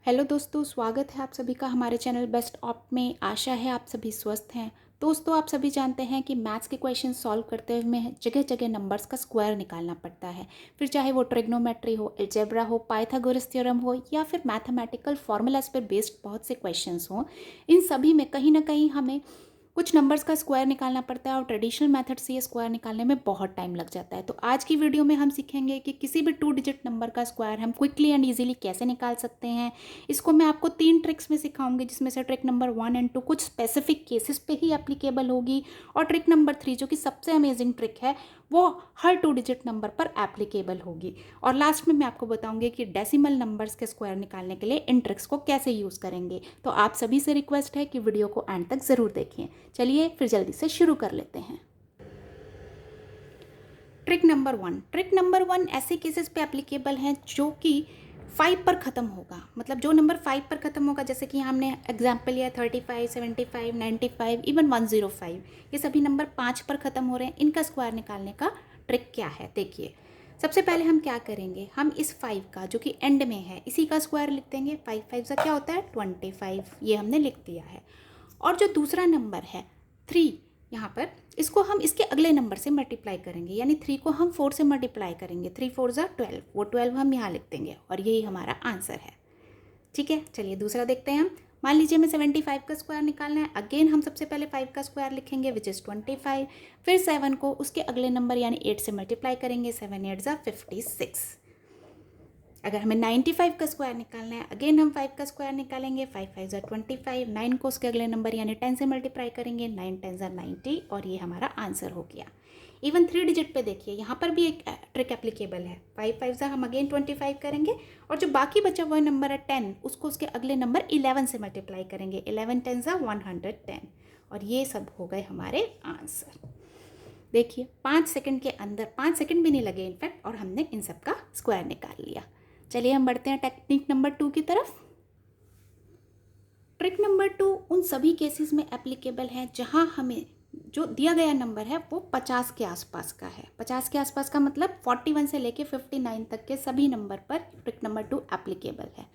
Hello दोस्तों, स्वागत है आप सभी का हमारे चैनल बेस्ट ऑप में। आशा है आप सभी स्वस्थ हैं। दोस्तों, आप सभी जानते हैं कि मैथ्स के क्वेश्चन सॉल्व करते हुए हमें जगह जगह नंबर्स का स्क्वायर निकालना पड़ता है। फिर चाहे वो ट्रिग्नोमेट्री हो, अलजेब्रा हो, पाइथागोरस थ्योरम हो या फिर मैथमेटिकल फॉर्मूलाज पर बेस्ड बहुत से क्वेश्चंस हों, इन सभी में कहीं ना कहीं हमें कुछ नंबर्स का स्क्वायर निकालना पड़ता है और ट्रेडिशनल मेथड से ये स्क्वायर निकालने में बहुत टाइम लग जाता है। तो आज की वीडियो में हम सीखेंगे कि किसी भी 2 डिजिट नंबर का स्क्वायर हम क्विकली एंड इजीली कैसे निकाल सकते हैं। इसको मैं आपको 3 ट्रिक्स में सिखाऊंगी, जिसमें से ट्रिक नंबर 1 एंड 2 कुछ स्पेसिफिक केसेस पे ही एप्लीकेबल होगी और ट्रिक नंबर 3 जो कि सबसे अमेजिंग ट्रिक है वो हर 2 डिजिट नंबर पर एप्लीकेबल होगी। और लास्ट में मैं आपको बताऊंगी कि डेसिमल नंबर्स के स्क्वायर निकालने के लिए इन ट्रिक्स को कैसे यूज़ करेंगे। तो आप सभी से रिक्वेस्ट है कि वीडियो को एंड तक ज़रूर देखें। चलिए फिर जल्दी से शुरू कर लेते हैं। ट्रिक नंबर वन ऐसे केसेस पे एप्लीकेबल हैं जो कि 5 पर ख़त्म होगा। मतलब जो नंबर 5 पर ख़त्म होगा, जैसे कि हमने एग्जाम्पल लिया 35, 75, 95, इवन 105, ये सभी नंबर 5 पर ख़त्म हो रहे हैं। इनका स्क्वायर निकालने का ट्रिक क्या है, देखिए। सबसे पहले हम क्या करेंगे, हम इस 5 का जो कि एंड में है इसी का स्क्वायर लिख देंगे। 5 5 का क्या होता है 25, ये हमने लिख दिया है। और जो दूसरा नंबर है 3, यहाँ पर इसको हम इसके अगले नंबर से मल्टीप्लाई करेंगे, यानी 3 को हम 4 से मल्टीप्लाई करेंगे। 3 4 ज़ा 12, वो 12 हम यहाँ लिख देंगे और यही हमारा आंसर है। ठीक है, चलिए दूसरा देखते हैं हम। मान लीजिए हमें 75 का स्क्वायर निकालना है। अगेन हम सबसे पहले 5 का स्क्वायर लिखेंगे विच इज़ 25। फिर 7 को उसके अगले नंबर यानी 8 से मल्टीप्लाई करेंगे। 7 8 ज़ा 56। अगर हमें 95 का स्क्वायर निकालना है, अगेन हम 5 का स्क्वायर निकालेंगे। 5 5 ज़ा 25, 9 को उसके अगले नंबर यानी 10 से मल्टीप्लाई करेंगे। 9 10 ज़ा 90 और ये हमारा आंसर हो गया। इवन 3 डिजिट पे देखिए, यहाँ पर भी एक ट्रिक एप्लीकेबल है। 5 5 ज़ा हम अगेन 25 करेंगे और जो बाकी बचा हुआ नंबर है 10, उसको उसके अगले नंबर 11 से मल्टीप्लाई करेंगे। 11 10 ज़ा 110 और ये सब हो गए हमारे आंसर। देखिए 5 सेकंड के अंदर, 5 सेकंड भी नहीं लगे इनफैक्ट, और हमने इन सब का स्क्वायर निकाल लिया। चलिए हम बढ़ते हैं टेक्निक नंबर 2 की तरफ। ट्रिक नंबर 2 उन सभी केसेस में एप्लीकेबल है जहां हमें जो दिया गया नंबर है वो 50 के आसपास का है। 50 के आसपास का मतलब 41 से लेके 59 तक के सभी नंबर पर ट्रिक नंबर 2 एप्लीकेबल है।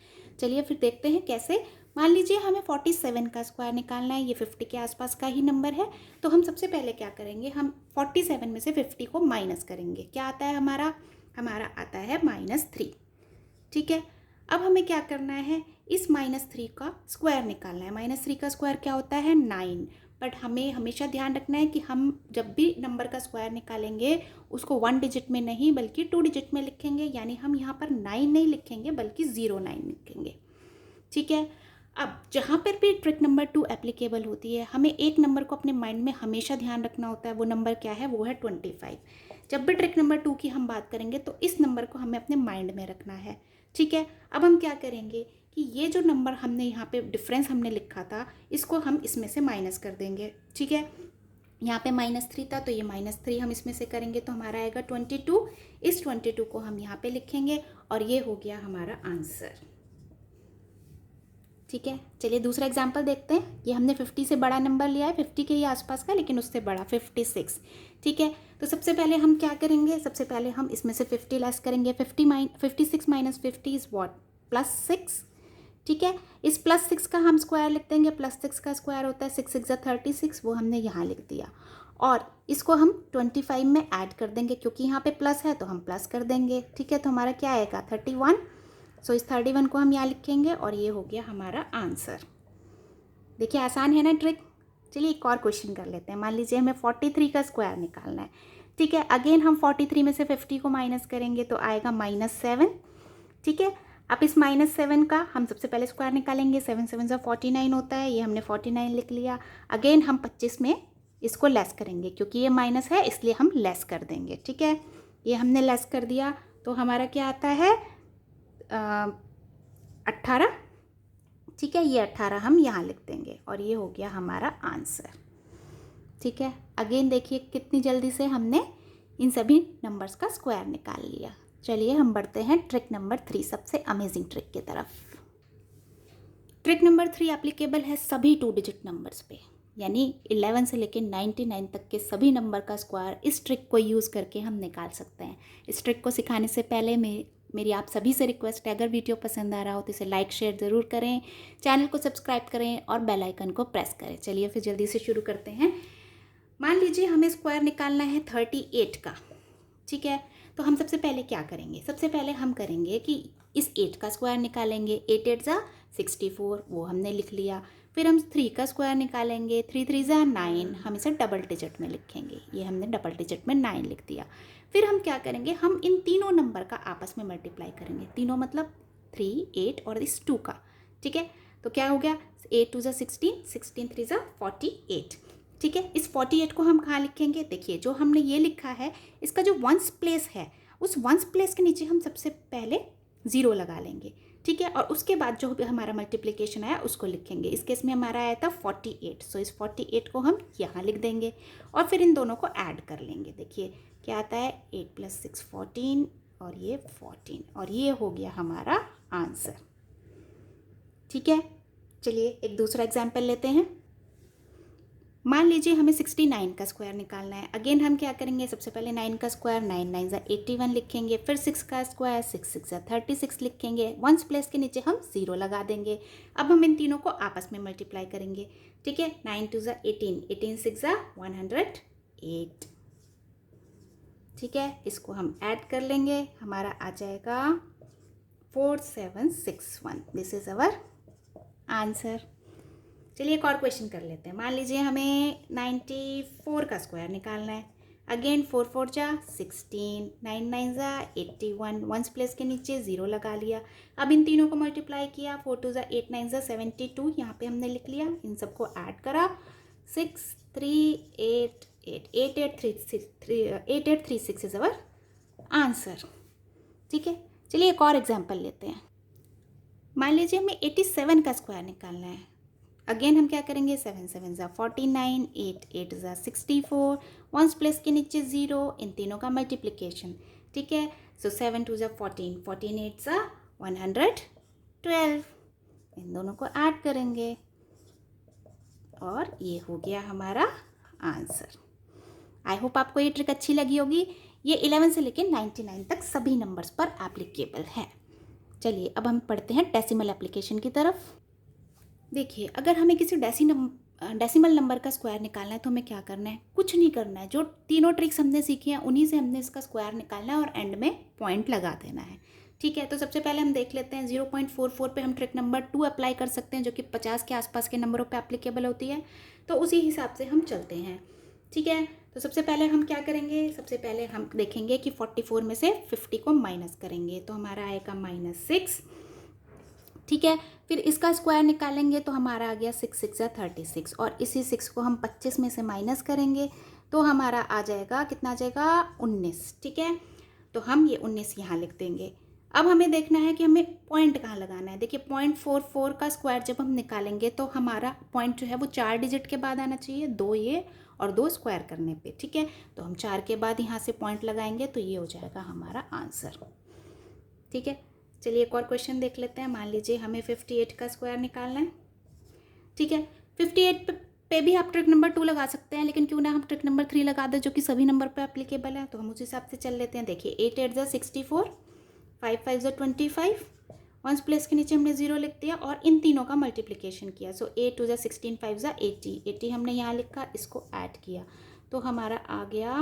चलिए फिर देखते हैं कैसे। मान लीजिए हमें 47 का स्क्वायर निकालना है, ये 50 के आसपास का ही नंबर है। तो हम सबसे पहले क्या करेंगे, हम 47 में से 50 को माइनस करेंगे। क्या आता है हमारा आता है -3। ठीक है, अब हमें क्या करना है, इस -3 का स्क्वायर निकालना है। -3 का स्क्वायर क्या होता है 9। बट हमें हमेशा ध्यान रखना है कि हम जब भी नंबर का स्क्वायर निकालेंगे उसको 1 डिजिट में नहीं बल्कि 2 डिजिट में लिखेंगे। यानी हम यहाँ पर 9 नहीं लिखेंगे बल्कि 09 लिखेंगे। ठीक है, अब जहाँ पर भी ट्रिक नंबर 2 एप्लीकेबल होती है, हमें एक नंबर को अपने माइंड में हमेशा ध्यान रखना होता है। वो नंबर क्या है, वो है 25। जब भी ट्रिक नंबर 2 की हम बात करेंगे तो इस नंबर को हमें अपने माइंड में रखना है। ठीक है, अब हम क्या करेंगे कि ये जो नंबर हमने यहाँ पे डिफरेंस हमने लिखा था, इसको हम इसमें से माइनस कर देंगे। ठीक है, यहाँ पे -3 था तो ये -3 हम इसमें से करेंगे तो हमारा आएगा 22। इस 22 को हम यहाँ पे लिखेंगे और ये हो गया हमारा आंसर। ठीक है, चलिए दूसरा एग्जाम्पल देखते हैं। ये हमने 50 से बड़ा नंबर लिया है, 50 के ही आसपास का लेकिन उससे बड़ा 56। ठीक है, तो सबसे पहले हम क्या करेंगे, सबसे पहले हम इसमें से 50 लेस करेंगे। 56 माइनस 50 इज़ व्हाट, +6। ठीक है, इस +6 का हम स्क्वायर लिख देंगे। +6 का स्क्वायर होता है 6 6 36, वो हमने यहाँ लिख दिया। और इसको हम 25 में ऐड कर देंगे, क्योंकि यहाँ पे प्लस है तो हम प्लस कर देंगे। ठीक है, तो हमारा क्या आएगा 31। सो इस 31 को हम यहाँ लिखेंगे और ये हो गया हमारा आंसर। देखिए आसान है ना ट्रिक। चलिए एक और क्वेश्चन कर लेते हैं। मान लीजिए हमें 43 का स्क्वायर निकालना है। ठीक है, अगेन हम 43 में से 50 को माइनस करेंगे तो आएगा -7। ठीक है, अब इस -7 का हम सबसे पहले स्क्वायर निकालेंगे। 7 7 ज़ा 49 होता है, ये हमने 49 लिख लिया। अगेन हम 25 में इसको लेस करेंगे, क्योंकि ये माइनस है इसलिए हम लेस कर देंगे। ठीक है, ये हमने लेस कर दिया तो हमारा क्या आता है 18। ठीक है, ये 18 हम यहाँ लिख देंगे और ये हो गया हमारा आंसर। ठीक है, अगेन देखिए कितनी जल्दी से हमने इन सभी नंबर्स का स्क्वायर निकाल लिया। चलिए हम बढ़ते हैं ट्रिक नंबर 3, सबसे अमेजिंग ट्रिक की तरफ। ट्रिक नंबर 3 एप्लीकेबल है सभी 2 डिजिट नंबर्स पे, यानी 11 से लेकर 99 तक के सभी नंबर का स्क्वायर इस ट्रिक को यूज़ करके हम निकाल सकते हैं। इस ट्रिक को सिखाने से पहले मेरी आप सभी से रिक्वेस्ट है, अगर वीडियो पसंद आ रहा हो तो इसे लाइक शेयर ज़रूर करें, चैनल को सब्सक्राइब करें और बेल आइकन को प्रेस करें। चलिए फिर जल्दी से शुरू करते हैं। मान लीजिए हमें स्क्वायर निकालना है 38 का, ठीक है। तो हम सबसे पहले क्या करेंगे, सबसे पहले हम करेंगे कि इस 8 का स्क्वायर निकालेंगे। 8 8 ज़ा 64, वो हमने लिख लिया। फिर हम 3 का स्क्वायर निकालेंगे। 3 3 ज़ा 9, हम इसे डबल डिजिट में लिखेंगे। ये हमने डबल डिजिट में 9 लिख दिया। फिर हम क्या करेंगे, हम इन तीनों नंबर का आपस में मल्टीप्लाई करेंगे। तीनों मतलब 3, 8 और इस 2 का, ठीक है। तो क्या हो गया, 8 2 ज़ा 16, 16 3 ज़ा 48, ठीक है। इस 48 को हम कहाँ लिखेंगे, देखिए जो हमने ये लिखा है इसका जो वंस प्लेस है, उस वंस प्लेस के नीचे हम सबसे पहले 0 लगा लेंगे, ठीक है। और उसके बाद जो भी हमारा मल्टीप्लिकेशन आया उसको लिखेंगे। इस केस में हमारा आया था 48, सो इस 48 को हम यहाँ लिख देंगे और फिर इन दोनों को ऐड कर लेंगे। देखिए क्या आता है, 8 + 6 14 और ये 14, और ये हो गया हमारा आंसर, ठीक है। चलिए एक दूसरा एग्जाम्पल लेते हैं। मान लीजिए हमें 69 का स्क्वायर निकालना है। अगेन हम क्या करेंगे, सबसे पहले 9 का स्क्वायर, 9 9 ज़ा 81 लिखेंगे। फिर 6 का स्क्वायर, 6 6 ज़ा 36 लिखेंगे। वंस प्लेस के नीचे हम 0 लगा देंगे। अब हम इन तीनों को आपस में मल्टीप्लाई करेंगे, ठीक है। 9 2 ज़ा 18, 18 6 ज़ा 108, ठीक है। इसको हम ऐड कर लेंगे, हमारा आ जाएगा 4761। This is our answer. चलिए एक और क्वेश्चन कर लेते हैं। मान लीजिए हमें 94 का स्क्वायर निकालना है। अगेन 4 4 जा 16, 9 9 ज़ा 81, वंस प्लेस के नीचे 0 लगा लिया। अब इन तीनों को मल्टीप्लाई किया। 4 2 ज़ा 8, 9 ज़ा 72, यहाँ पे हमने लिख लिया। इन सबको ऐड करा, 6 3 8 8, 8 8 3 6 8 8 3 6 इज़ अवर आंसर, ठीक है। चलिए एक और एग्जाम्पल लेते हैं। मान लीजिए हमें 87 का स्क्वायर निकालना है। अगेन हम क्या करेंगे, 7 7 ज़ा 49, 8 8 ज़ा 64, वंस प्लेस के नीचे 0, इन तीनों का मल्टीप्लिकेशन, ठीक है। सो 7 2 ज़ा 14, 14 8 ज़ा 112, इन दोनों को ऐड करेंगे और ये हो गया हमारा आंसर। आई होप आपको ये ट्रिक अच्छी लगी होगी। ये 11 से लेकर 99 तक सभी नंबर्स पर एप्लीकेबल है। चलिए अब हम पढ़ते हैं डेसिमल एप्लीकेशन की तरफ। देखिए अगर हमें किसी डेसिमल नंबर का स्क्वायर निकालना है तो हमें क्या करना है, कुछ नहीं करना है। जो तीनों ट्रिक्स हमने सीखी हैं उन्हीं से हमने इसका स्क्वायर निकालना है और एंड में पॉइंट लगा देना है, ठीक है। तो सबसे पहले हम देख लेते हैं 0.44 पे हम ट्रिक नंबर 2 अप्लाई कर सकते हैं, जो कि 50 के आसपास के नंबरों पे एप्लीकेबल होती है। तो उसी हिसाब से हम चलते हैं, ठीक है। तो सबसे पहले हम क्या करेंगे, सबसे पहले हम देखेंगे कि 44 में से 50 को माइनस करेंगे तो हमारा आएगा -6, ठीक है। फिर इसका स्क्वायर निकालेंगे तो हमारा आ गया 6 6 ज़ा 36, और इसी 6 को हम 25 में से माइनस करेंगे तो हमारा आ जाएगा, कितना आ जाएगा, 19, ठीक है। तो हम ये 19 यहाँ लिख देंगे। अब हमें देखना है कि हमें पॉइंट कहाँ लगाना है। देखिए 0.44 का स्क्वायर जब हम निकालेंगे तो हमारा पॉइंट जो है वो 4 डिजिट के बाद आना चाहिए, 2 ये और 2 स्क्वायर करने पे, ठीक है। तो हम 4 के बाद यहाँ से पॉइंट लगाएंगे तो ये हो जाएगा हमारा आंसर, ठीक है। चलिए एक और क्वेश्चन देख लेते हैं। मान लीजिए हमें 58 का स्क्वायर निकालना है, ठीक है। 58 पे भी आप ट्रिक नंबर 2 लगा सकते हैं, लेकिन क्यों ना हम ट्रिक नंबर 3 लगा दें जो कि सभी नंबर पे एप्लीकेबल है। तो हम उस हिसाब से चल लेते हैं। देखिए 8 8 ज़ा 64, 5 5 ज़ा 25, वंस प्लेस के नीचे हमने 0 लिख दिया और इन तीनों का मल्टीप्लिकेशन किया। सो 8 2 ज़ा 16, 5 ज़ा 80, 80 हमने यहाँ लिखा, इसको ऐड किया तो हमारा आ गया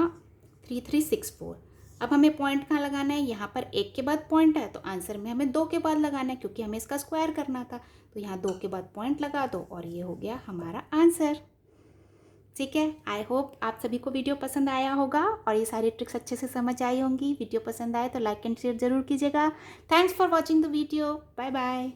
3364। अब हमें पॉइंट कहाँ लगाना है, यहाँ पर 1 के बाद पॉइंट है तो आंसर में हमें 2 के बाद लगाना है, क्योंकि हमें इसका स्क्वायर करना था। तो यहाँ 2 के बाद पॉइंट लगा दो और ये हो गया हमारा आंसर, ठीक है। आई होप आप सभी को वीडियो पसंद आया होगा और ये सारी ट्रिक्स अच्छे से समझ आई होंगी। वीडियो पसंद आए तो लाइक एंड शेयर ज़रूर कीजिएगा। Thanks for watching the video. Bye bye.